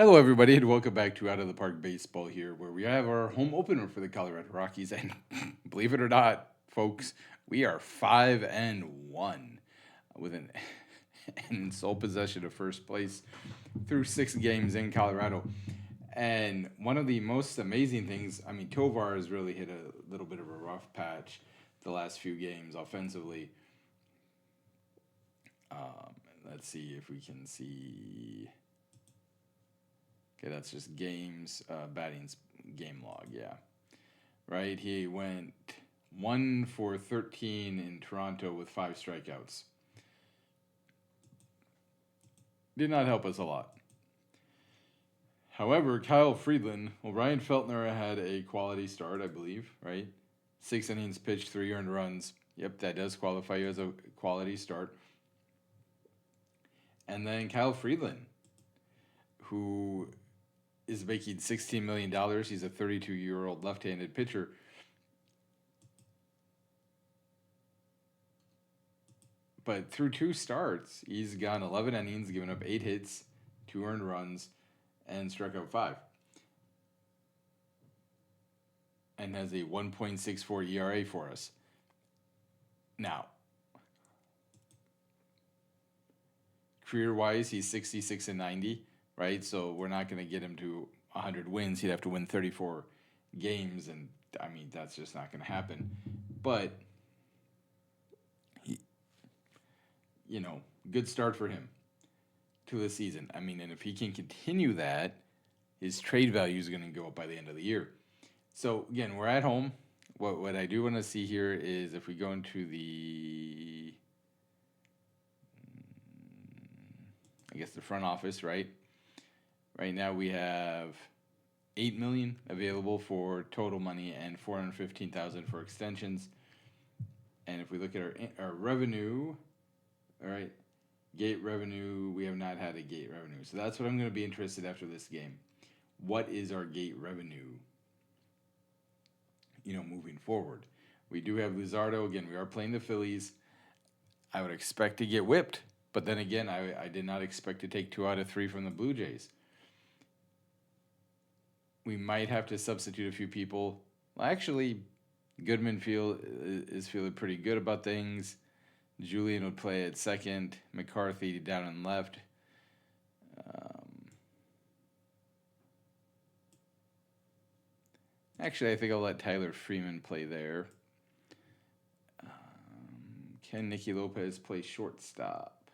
Hello, everybody, and welcome back to Out of the Park Baseball here, where we have our home opener for the Colorado Rockies. And believe it or not, folks, we are 5-1 with an in sole possession of first place through 6 games in Colorado. And one of the most amazing things, I mean, Tovar has really hit a little bit of a rough patch the last few games offensively. Let's see if we can see. Okay, that's just games, batting game log, yeah. Right, he went 1 for 13 in Toronto with 5 strikeouts. Did not help us a lot. However, Kyle Friedland, well, Ryan Feltner had a quality start, I believe, right? 6 innings pitched, 3 earned runs. Yep, that does qualify you as a quality start. And then Kyle Friedland, who is making $16 million. He's a 32-year-old left-handed pitcher. But through 2 starts, he's gone 11 innings, given up 8 hits, 2 earned runs, and struck out 5. And has a 1.64 ERA for us. Now, career-wise, he's 66-90, right? So we're not going to get him to 100 wins. He'd have to win 34 games, and I mean, that's just not going to happen. But good start for him to the season. I mean, and if he can continue that, his trade value is going to go up by the end of the year. So, again, we're at home. What I do want to see here is if we go into the, the front office, right? Right now we have $8 million available for total money and $415,000 for extensions. And if we look at our revenue, all right, gate revenue, we have not had a gate revenue. So that's what I'm going to be interested after this game. What is our gate revenue, moving forward? We do have Luzardo. Again, we are playing the Phillies. I would expect to get whipped. But then again, I did not expect to take 2 out of 3 from the Blue Jays. We might have to substitute a few people. Well, actually, Goodman is feeling pretty good about things. Julian would play at second. McCarthy down and left. Actually, I think I'll let Tyler Freeman play there. Can Nicky Lopez play shortstop?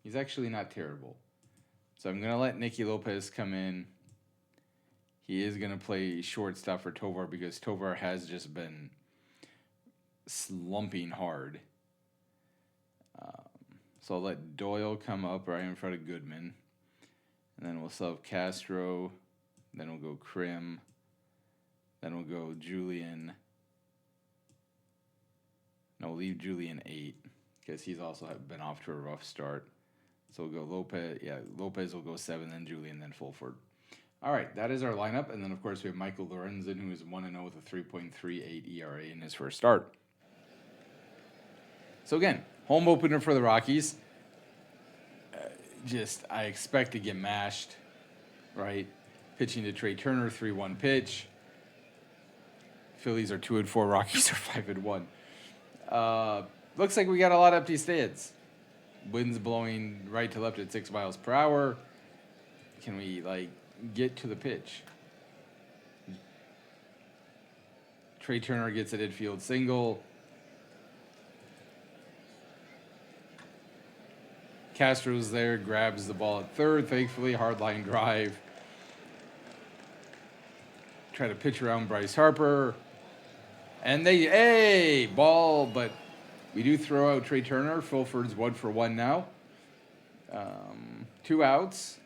He's actually not terrible. So I'm going to let Nicky Lopez come in. He is going to play shortstop for Tovar because Tovar has just been slumping hard. So I'll let Doyle come up right in front of Goodman. And then we'll sub Castro. Then we'll go Krim. Then we'll go Julian. No, we'll leave Julian 8 because he's also been off to a rough start. So we'll go Lopez. Yeah, Lopez will go 7, then Julian, then Fulford. All right, that is our lineup. And then, of course, we have Michael Lorenzen, who is 1-0 with a 3.38 ERA in his first start. So, again, home opener for the Rockies. I expect to get mashed, right? Pitching to Trey Turner, 3-1 pitch. Phillies are 2-4, Rockies are 5-1. Looks like we got a lot of empty stands. Winds blowing right to left at 6 miles per hour. Can we, get to the pitch? Trey Turner gets an infield single. Castro's there, grabs the ball at third, thankfully, hard line drive. Try to pitch around Bryce Harper. And ball, but we do throw out Trey Turner. Fulford's 1 for 1 now. 2 outs.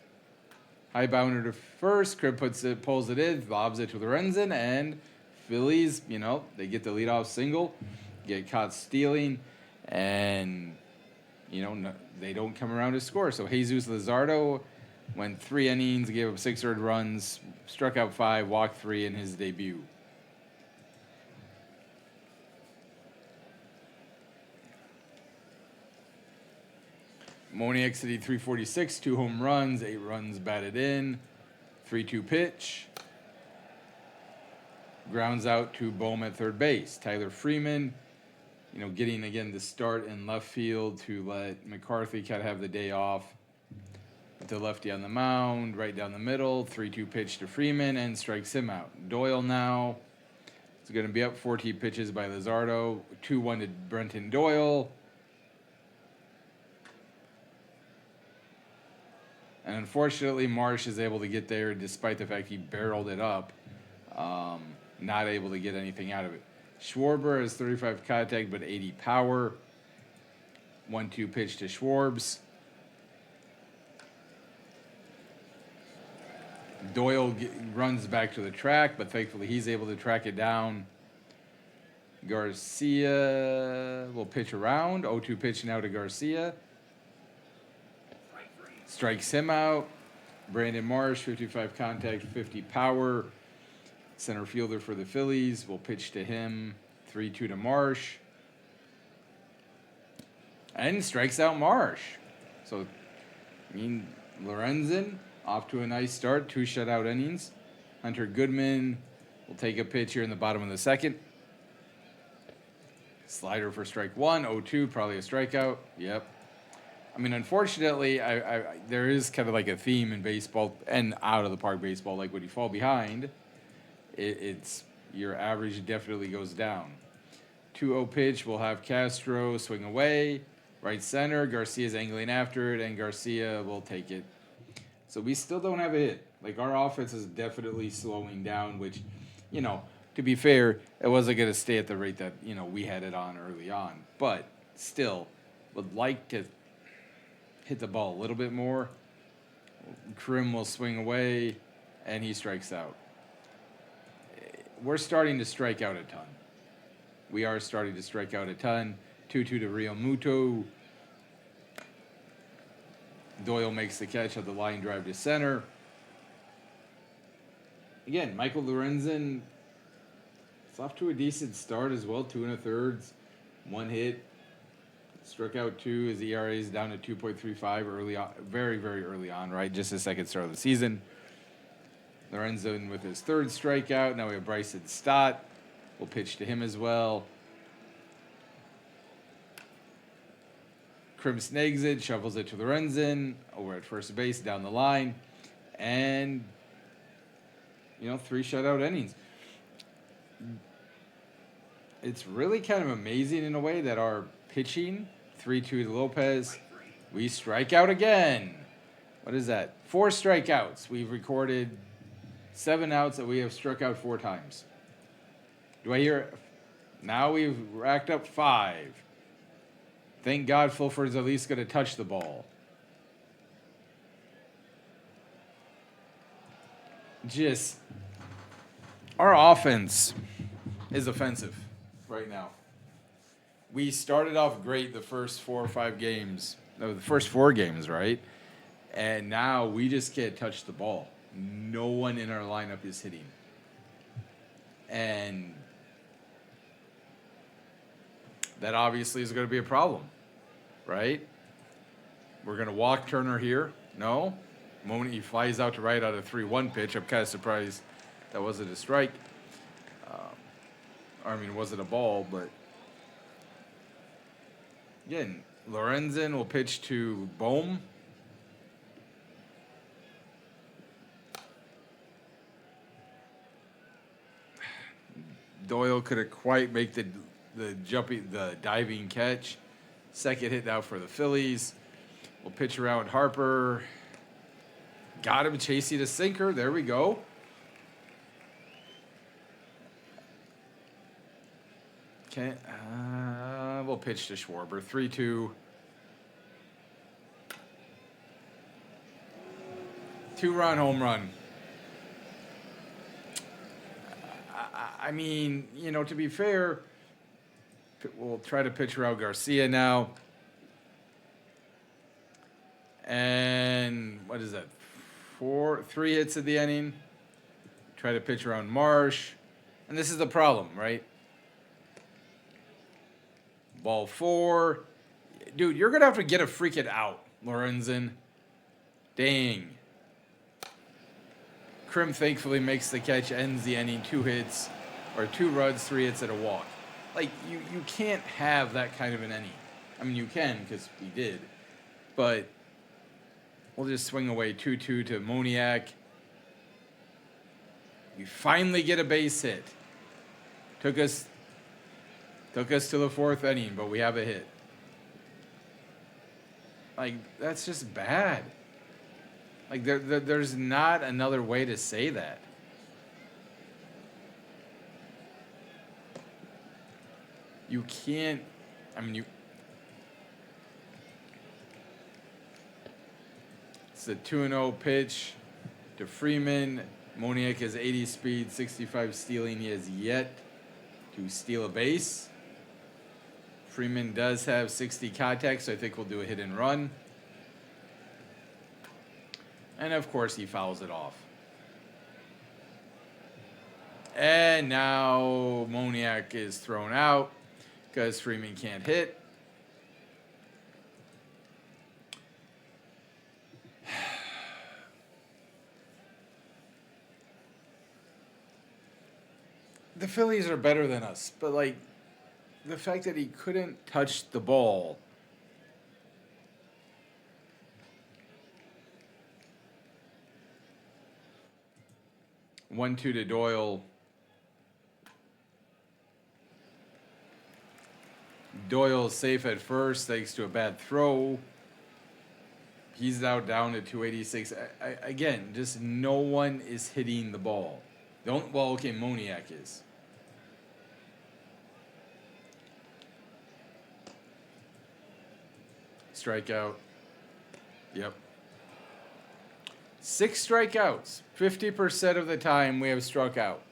High bounder to first. Cribb pulls it in, lobs it to Lorenzen, and Phillies, they get the leadoff single, get caught stealing, and, they don't come around to score. So Jesus Luzardo went 3 innings, gave up 6 earned runs, struck out 5, walked 3 in his debut. Moniak City 346, 2 home runs, 8 runs batted in, 3-2 pitch. Grounds out to Bohm at third base. Tyler Freeman, getting again the start in left field to let McCarthy kind of have the day off. With the lefty on the mound, right down the middle, 3-2 pitch to Freeman and strikes him out. Doyle now is going to be up 14 pitches by Luzardo, 2-1 to Brenton Doyle. And unfortunately, Marsh is able to get there despite the fact he barreled it up. Not able to get anything out of it. Schwarber has 35 contact but 80 power. 1-2 pitch to Schwarbs. Doyle runs back to the track, but thankfully he's able to track it down. Garcia will pitch around. 0-2 pitch now to Garcia. Strikes him out. Brandon Marsh, 55 contact, 50 power. Center fielder for the Phillies will pitch to him. 3-2 to Marsh. And strikes out Marsh. So, Lorenzen off to a nice start. 2 shutout innings. Hunter Goodman will take a pitch here in the bottom of the second. Slider for strike 1. 0-2, probably a strikeout. Yep. Unfortunately, there is kind of like a theme in baseball and out of the park baseball. Like when you fall behind, it's your average definitely goes down. 2-0 pitch. We'll have Castro swing away. Right center. Garcia's angling after it, and Garcia will take it. So we still don't have a hit. Like our offense is definitely slowing down, which, to be fair, it wasn't going to stay at the rate that, we had it on early on. But still, would like to hit the ball a little bit more. Krim will swing away, and he strikes out. We're starting to strike out a ton. We are starting to strike out a ton. 2-2 to Real Muto. Doyle makes the catch of the line drive to center. Again, Michael Lorenzen is off to a decent start as well. 2 1/3, 1 hit. Struck out 2. His ERA is down to 2.35 early on, very, very early on, right? Just the second start of the season. Lorenzen with his 3rd strikeout. Now we have Bryson Stott. We'll pitch to him as well. Krim snags it, shovels it to Lorenzen over at first base down the line. And, 3 shutout innings. It's really kind of amazing in a way that our pitching, 3-2 to Lopez, we strike out again. What is that? 4 strikeouts. We've recorded 7 outs that we have struck out 4 times. Do I hear? Now we've racked up 5. Thank God Fulford's at least going to touch the ball. Just, our offense is offensive right now. We started off great the first 4 or 5 games. No, the first 4 games, right? And now we just can't touch the ball. No one in our lineup is hitting. And that obviously is going to be a problem, right? We're going to walk Turner here. No. The moment he flies out to right on a 3-1 pitch, I'm kind of surprised that wasn't a strike. It wasn't a ball, but again, Lorenzen will pitch to Bohm. Doyle couldn't quite make the diving catch. Second hit now for the Phillies. We'll pitch around Harper. Got him chasing a sinker. There we go. Okay, we'll pitch to Schwarber. 3-2. 2-run home run. To be fair, we'll try to pitch around Garcia now. And what is that? 3 hits at the inning. Try to pitch around Marsh. And this is the problem, right? Ball 4. Dude, you're going to have to get a freaking out. Lorenzen. Dang. Krim thankfully makes the catch, ends the inning, 2 hits, or 2 runs, 3 hits, and a walk. Like, you can't have that kind of an inning. I mean, you can, because we did. But we'll just swing away 2-2 to Moniak. We finally get a base hit. Took us to the 4th inning, but we have a hit. Like, that's just bad. Like, there's not another way to say that. You can't, I mean, it's a 2-0 pitch to Freeman. Moniak has 80 speed, 65 stealing. He has yet to steal a base. Freeman does have 60 contacts, so I think we'll do a hit and run. And of course, he fouls it off. And now Moniak is thrown out because Freeman can't hit. The Phillies are better than us, but like the fact that he couldn't touch the ball. One, 2 to Doyle. Doyle safe at first thanks to a bad throw. He's now down to 286. Again, just no one is hitting the ball. Well, okay, Moniak is. Strikeout. Yep. 6 strikeouts. 50% of the time we have struck out.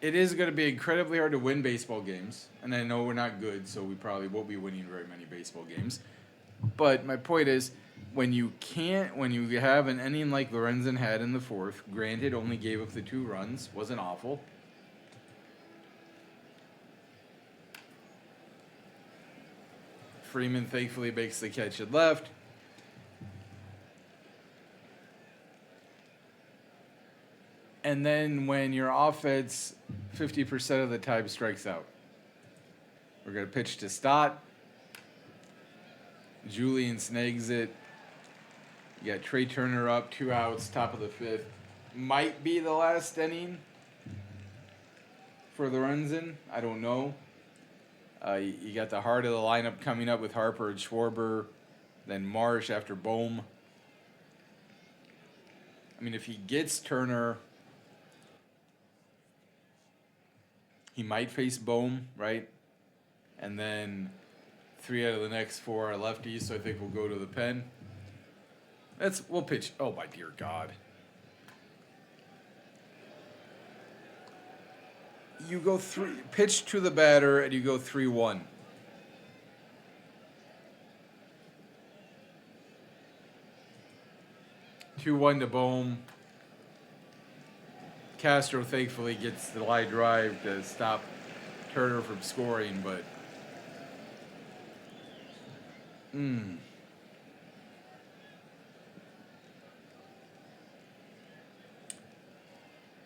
It is going to be incredibly hard to win baseball games. And I know we're not good, so we probably won't be winning very many baseball games. But my point is, when you have an inning like Lorenzen had in the 4th, granted only gave up the 2 runs, wasn't awful. Freeman thankfully makes the catch at left. And then when your offense 50% of the time strikes out, we're going to pitch to Stott. Julian snags it. You got Trey Turner up, 2 outs, top of the 5th. Might be the last inning for Lorenzen. I don't know. You got the heart of the lineup coming up with Harper and Schwarber, then Marsh after Bohm. I mean, if he gets Turner, he might face Bohm, right? And then 3 out of the next 4 are lefties, so I think we'll go to the pen. We'll pitch. Oh, my dear God. You go pitch to the batter, and you go 3-1. Two 2-1 to Bohm. Castro thankfully gets the line drive to stop Turner from scoring, but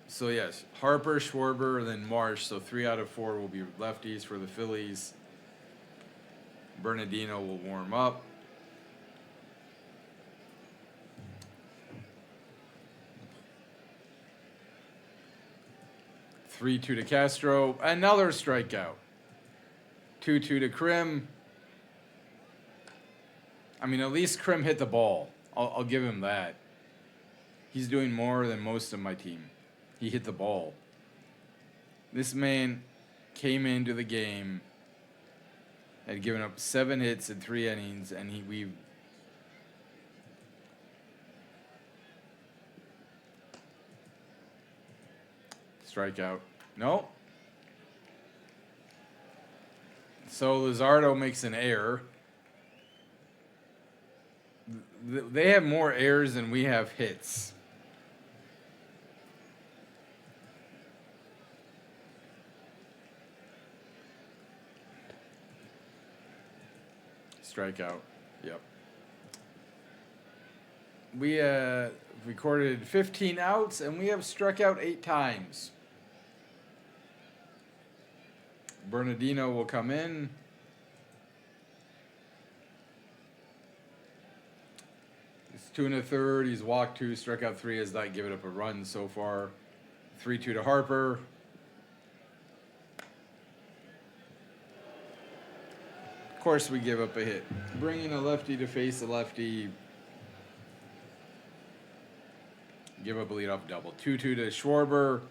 So yes, Harper, Schwarber, and then Marsh. So 3 out of 4 will be lefties for the Phillies. Bernardino will warm up. Three-two to Castro. Another strikeout. 2-2 to Krim. I mean, at least Krim hit the ball. I'll give him that. He's doing more than most of my team. He hit the ball. This man came into the game, had given up 7 hits in 3 innings, and we strikeout. No. So Luzardo makes an error. They have more errors than we have hits. Strikeout. Yep. We recorded 15 outs, and we have struck out 8 times. Bernardino will come in. It's 2 1/3. He's walked 2, struck out 3. Has not given up a run so far. 3-2 to Harper. Of course, we give up a hit. Bringing a lefty to face a lefty. Give up a leadoff double. 2-2 to Schwarber.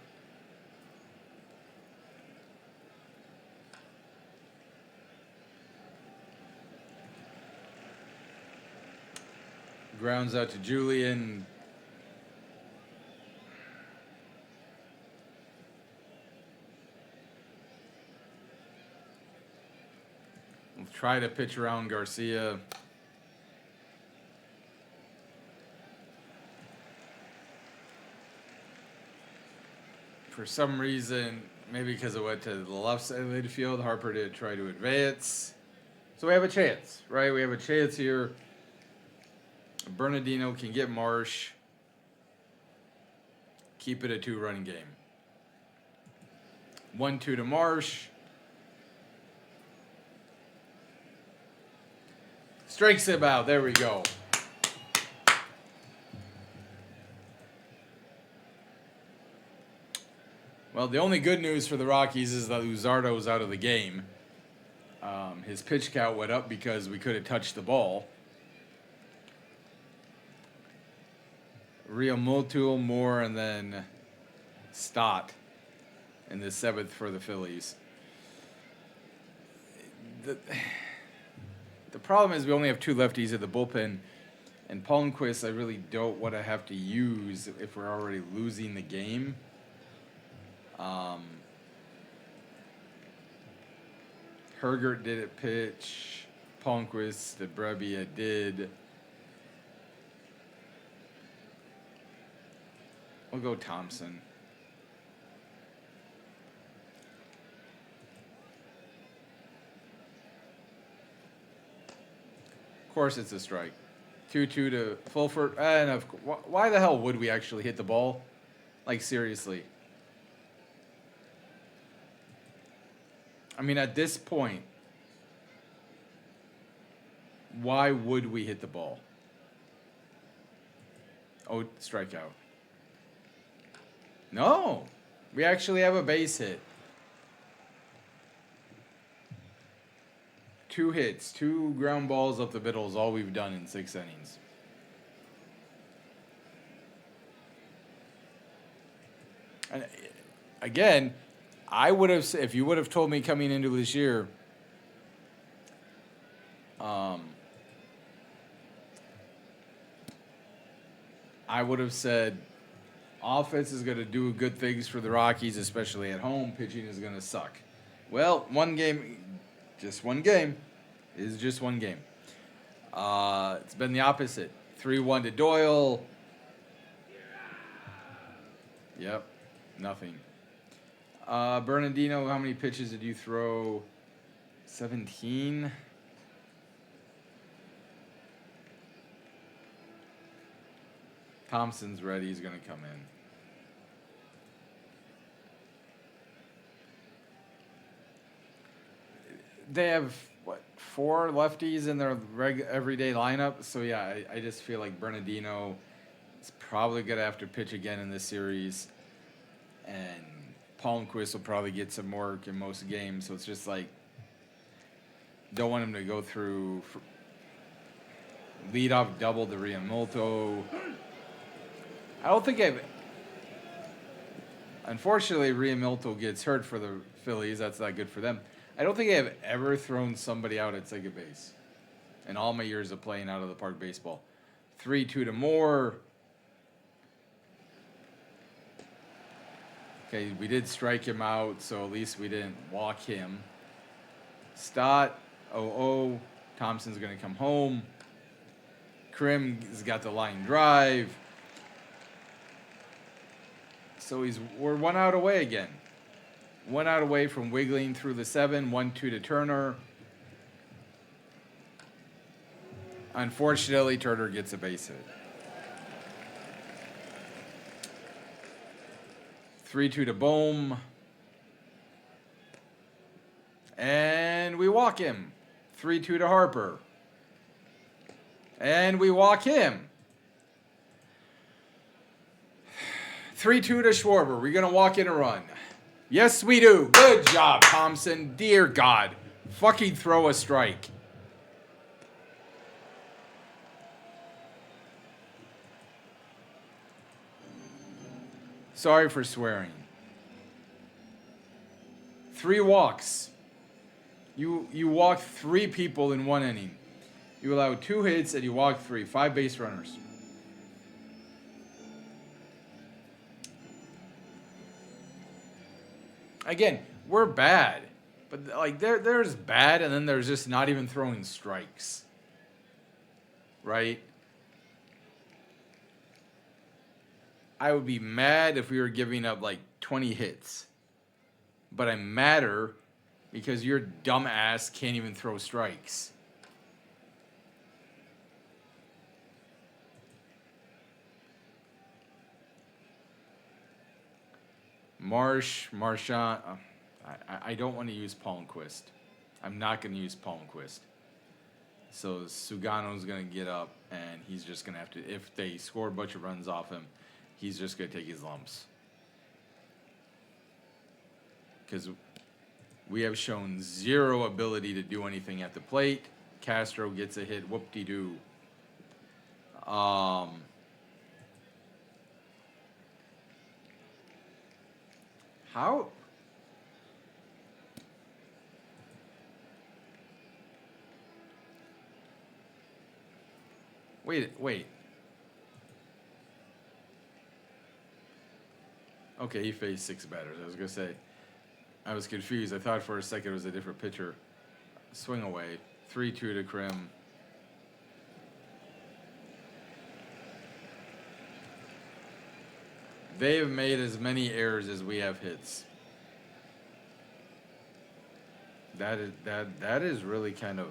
Grounds out to Julian. We'll try to pitch around Garcia. For some reason, maybe because it went to the left side of the field, Harper did try to advance. So we have a chance, right? We have a chance here. Bernardino can get Marsh. Keep it a 2-run game. 1-2 to Marsh. Strikes him out. There we go. Well, the only good news for the Rockies is that Luzardo was out of the game. His pitch count went up because we could have touched the ball. Realmuto, Moore, and then Stott in the 7th for the Phillies. The problem is we only have 2 lefties at the bullpen, and Palmquist I really don't want to have to use if we're already losing the game. Hergert did it pitch. Palmquist, Debrebia did. We'll go Thompson. Of course it's a strike. 2-2 to Fulford. And why the hell would we actually hit the ball? Like, seriously. I mean, at this point, why would we hit the ball? Oh, strikeout. No. We actually have a base hit. 2 hits, 2 ground balls up the middle is all we've done in 6 innings. And again, I would have, if you would have told me coming into this year, I would have said offense is going to do good things for the Rockies, especially at home. Pitching is going to suck. Well, one game, just one game, is just one game. It's been the opposite. 3-1 to Doyle. Yep, nothing. Bernardino, how many pitches did you throw? 17. Thompson's ready. He's going to come in. They have, 4 lefties in their everyday lineup? So, yeah, I just feel like Bernardino is probably going to have to pitch again in this series. And Palmquist will probably get some work in most games. So, it's just like, don't want him to go through leadoff double to Realmuto. I don't think unfortunately, Realmuto gets hurt for the Phillies. That's not good for them. I don't think I've ever thrown somebody out at second base in all my years of playing out of the park baseball. 3-2 to Moore. Okay, we did strike him out, so at least we didn't walk him. Stott, 0-0. Thompson's going to come home. Krim's got the line drive. So we're 1 out away again. 1 out away from wiggling through the 7. 1-2 to Turner. Unfortunately, Turner gets a base hit. 3-2 to Bohm. And we walk him. 3-2 to Harper. And we walk him. 3-2 to Schwarber. We're going to walk in a run. Yes, we do. Good job, Thompson. Dear God. Fucking throw a strike. Sorry for swearing. 3 walks. You walk 3 people in 1 inning. You allow 2 hits and you walk 3. 5 base runners. Again, we're bad. But like there's bad and then there's just not even throwing strikes. Right? I would be mad if we were giving up like 20 hits. But I'm madder because your dumb ass can't even throw strikes. Marchand. I don't want to use Palmquist. I'm not going to use Palmquist. So Sugano's going to get up, and he's just going to have to, if they score a bunch of runs off him, he's just going to take his lumps. Because we have shown zero ability to do anything at the plate. Castro gets a hit, whoop-de-doo. How? Wait. Okay, he faced 6 batters. I was going to say, I was confused. I thought for a second it was a different pitcher. Swing away. 3-2 to Krim. They have made as many errors as we have hits. That is really kind of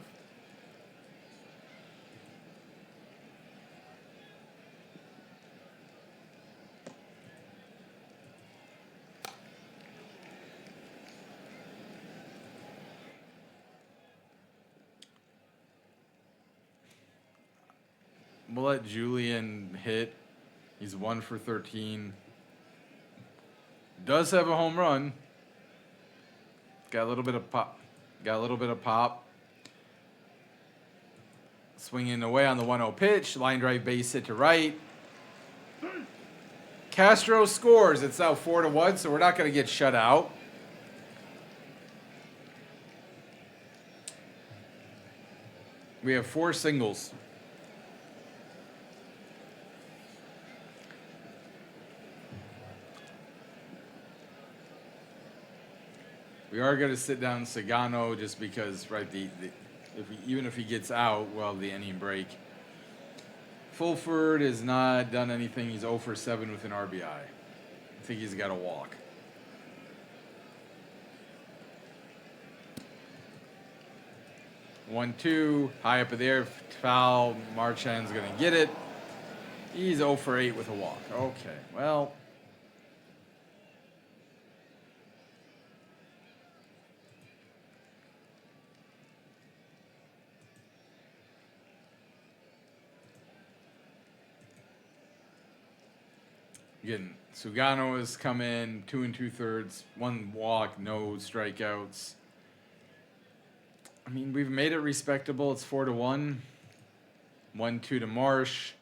we'll let Julian hit. He's 1 for 13. Does have a home run. Got a little bit of pop. Swinging away on the 1-0 pitch. Line drive base hit to right. Castro scores. It's now 4-1, so we're not going to get shut out. We have 4 singles. We are going to sit down Sagano just because, right, even if he gets out, well, the inning break. Fulford has not done anything. He's 0 for 7 with an RBI. I think he's got a walk. One, 2, high up in the air, foul. Marchand's going to get it. He's 0 for 8 with a walk. Okay, well. Again, Sugano has come in 2 2/3, 1 walk, no strikeouts. I mean, we've made it respectable. It's 4-1. 1-2 to Marsh.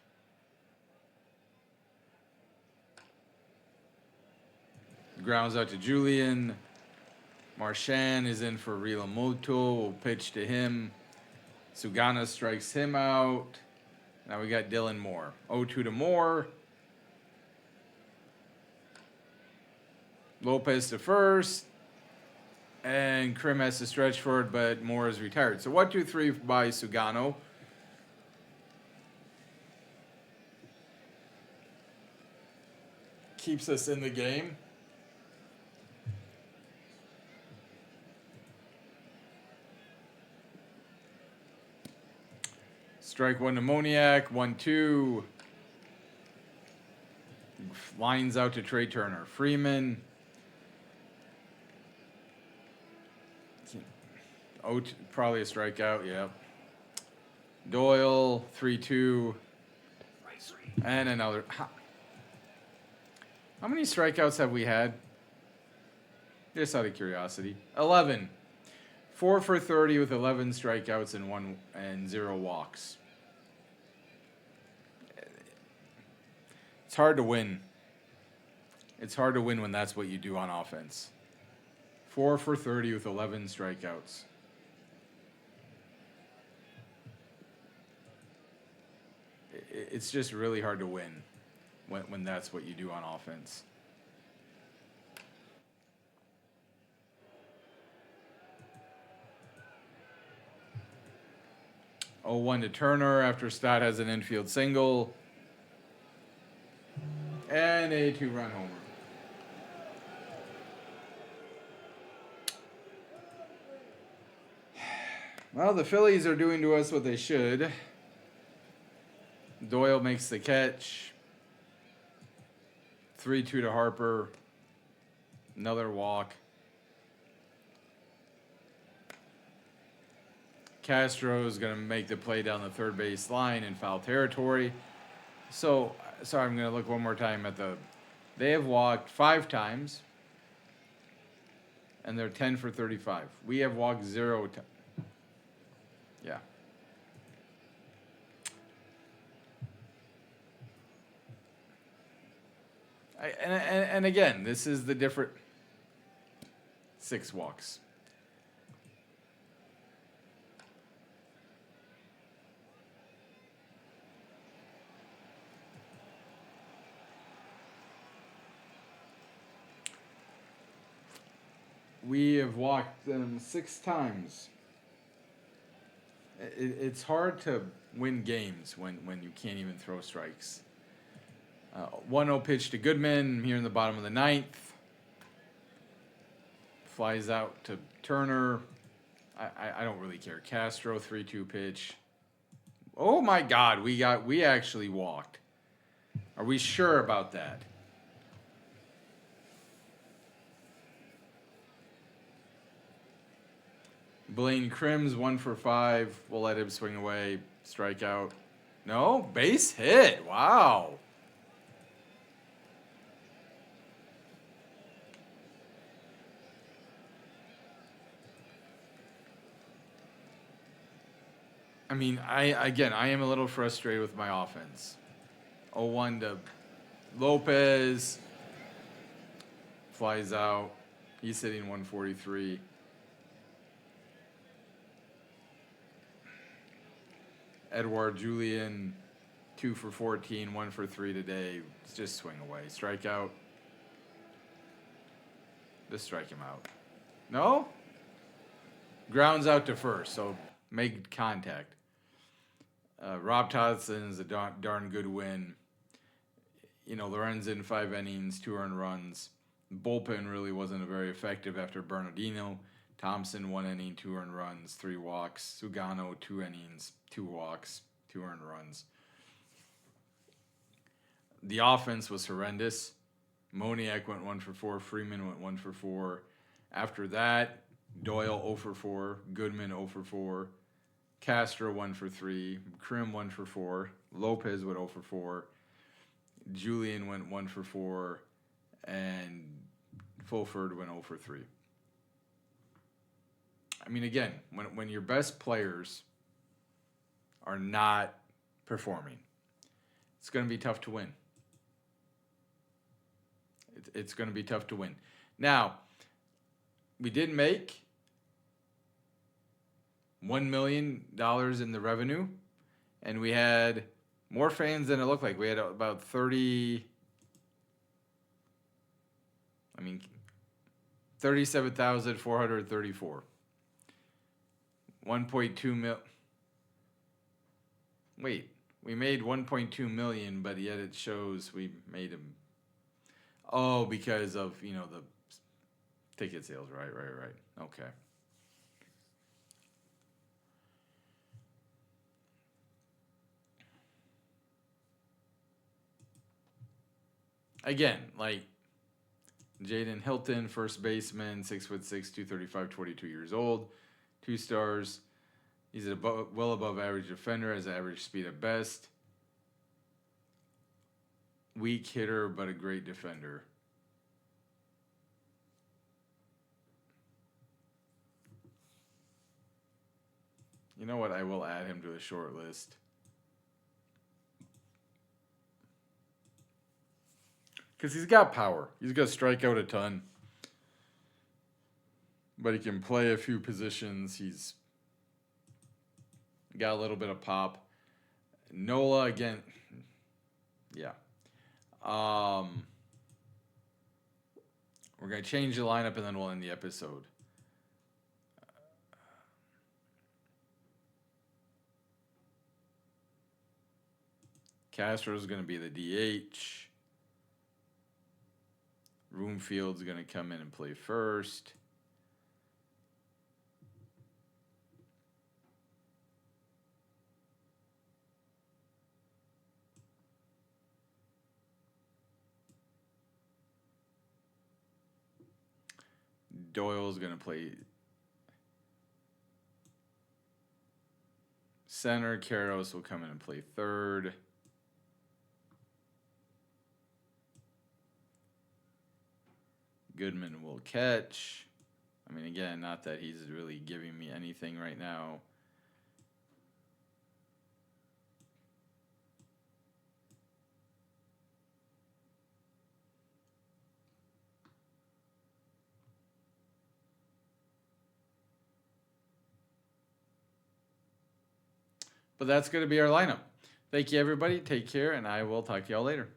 Grounds out to Julian. Marchand is in for Rilamoto. Will pitch to him. Sugano strikes him out. Now we got Dylan Moore. 0-2 to Moore. Lopez to first. And Krim has to stretch for it, but Moore is retired. So 1-2-3 by Sugano. Keeps us in the game. Strike one to Moniak. 1-2. Lines out to Trey Turner. Freeman. Oh, probably a strikeout. Yep. Doyle. 3-2. And another. How many strikeouts have we had? Just out of curiosity. 11. 4 for 30 with 11 strikeouts and 0 walks. It's hard to win. It's hard to win when that's what you do on offense. 4 for 30 with 11 strikeouts. It's just really hard to win when that's what you do on offense. Oh, 1 to Turner after Stott has an infield single. And a 2-run homer. Well, the Phillies are doing to us what they should. Doyle makes the catch. 3-2 to Harper. Another walk. Castro is going to make the play down the third base line in foul territory. So, sorry, I'm going to look one more time at the... They have walked 5 times, and they're 10 for 35. We have walked 0 times. Yeah. And again, this is the different 6 walks. We have walked them 6 times. It's hard to win games when you can't even throw strikes. 1-0 pitch to Goodman here in the bottom of the 9th. Flies out to Turner. I don't really care. Castro 3-2 pitch. Oh my God, we actually walked. Are we sure about that? Blaine Crims 1 for 5. We'll let him swing away. Strikeout. No, base hit. Wow. I mean, I am a little frustrated with my offense. 0-1 to Lopez. Flies out. He's hitting 143. Edouard Julien, 2 for 14, 1 for 3 today. Just swing away. Strikeout. Just strike him out. No? Grounds out to first, so make contact. Rob Thompson is a darn good win. You know, Lorenzen 5 innings, 2 earned runs. Bullpen really wasn't very effective after Bernardino. Thompson 1 inning, 2 earned runs, 3 walks. Sugano 2 innings, 2 walks, 2 earned runs. The offense was horrendous. Moniak went 1 for 4. Freeman went 1 for 4. After that, Doyle 0 for 4. Goodman 0 for 4. Castro 1 for 3. Krim 1 for 4. Lopez went 0 for 4. Julien went 1 for 4. And Fulford went 0 for 3. I mean, again, when your best players are not performing, it's going to be tough to win. It's going to be tough to win. Now, we did make $1 million in the revenue, and we had more fans than it looked like. We had about 37,434. 1.2 mil. Wait, we made 1.2 million, but yet it shows we made them. Oh, because of, the ticket sales. Right. Okay. again, like Jaden Hilton, first baseman, 6'6", 235, 22 years old, 2 stars. He's well above average defender, has average speed at best. Weak hitter, but a great defender. You know what? I will add him to the short list. Because he's got power. He's going to strike out a ton. But he can play a few positions. He's got a little bit of pop. Nola, again. Yeah. We're going to change the lineup and then we'll end the episode. Castro's going to be the DH. Roomfield's going to come in and play first. Doyle's going to play center. Karros will come in and play third. Goodman will catch. I mean, again, not that he's really giving me anything right now. But that's going to be our lineup. Thank you, everybody. Take care, and I will talk to y'all later.